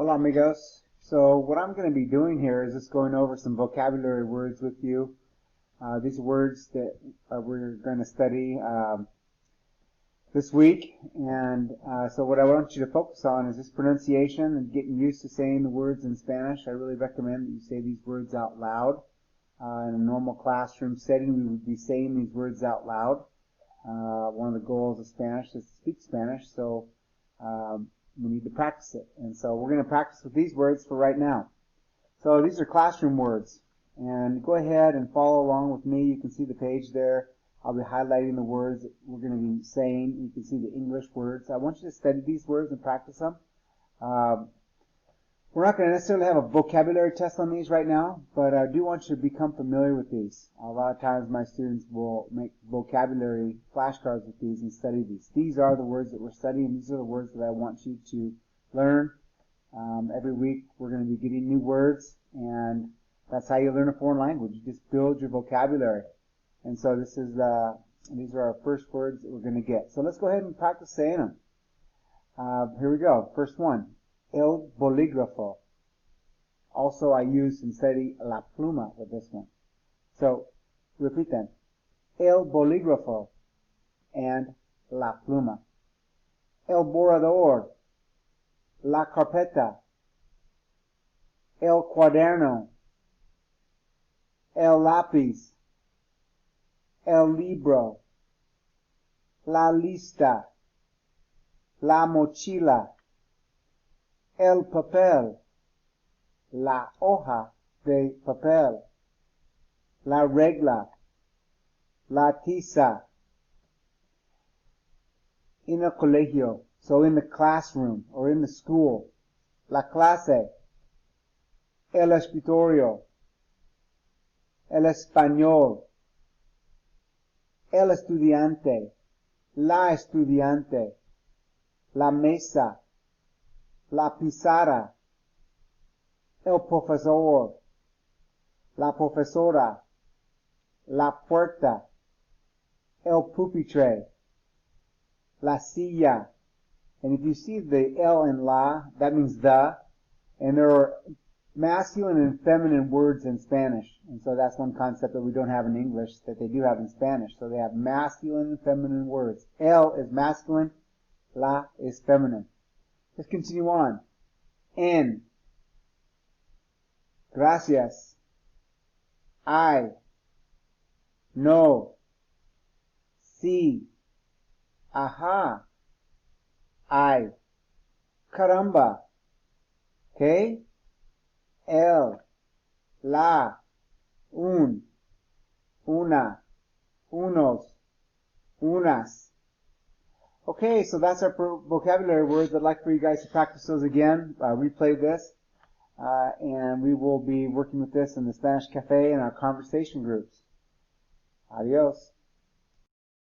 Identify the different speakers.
Speaker 1: Hola amigos. So what I'm going to be doing here is just going over some vocabulary words with you. These words that we're going to study this week. And so what I want you to focus on is this pronunciation and getting used to saying the words in Spanish. I really recommend that you say these words out loud. In a normal classroom setting, we would be saying these words out loud. One of the goals of Spanish is to speak Spanish, so we need to practice it. And so we're going to practice with these words for right now. So these are classroom words. And go ahead and follow along with me. You can see the page there. I'll be highlighting the words that we're going to be saying. You can see the English words. I want you to study these words and practice them. We're not going to necessarily have a vocabulary test on these right now, but I do want you to become familiar with these. A lot of times my students will make vocabulary flashcards with these and study these. These are the words that we're studying. These are the words that I want you to learn. Every week we're going to be getting new words, and that's how you learn a foreign language. You just build your vocabulary. And so these are our first words that we're going to get. So let's go ahead and practice saying them. Here we go. First one. El bolígrafo. Also, I use and study la pluma with this one. So, repeat them. El bolígrafo and la pluma. El borrador. La carpeta. El cuaderno. El lápiz. El libro. La lista. La mochila. El papel, la hoja de papel, la regla, la tiza. En el colegio, so in the classroom or in the school, la clase, el escritorio, el español, el estudiante, la estudiante, la mesa, la pizarra, el profesor, la profesora, la puerta, el pupitre, la silla. And if you see the el and la, that means the, and there are masculine and feminine words in Spanish. And so that's one concept that we don't have in English that they do have in Spanish. So they have masculine and feminine words. El is masculine, la is feminine. Let's continue on. En. Gracias. I. No. Sí. Ajá. I. Caramba. Okay? El. La. Un. Una. Unos. Unas. Okay, so that's our vocabulary words. I'd like for you guys to practice those again, replay this, and we will be working with this in the Spanish Cafe and our conversation groups. Adios.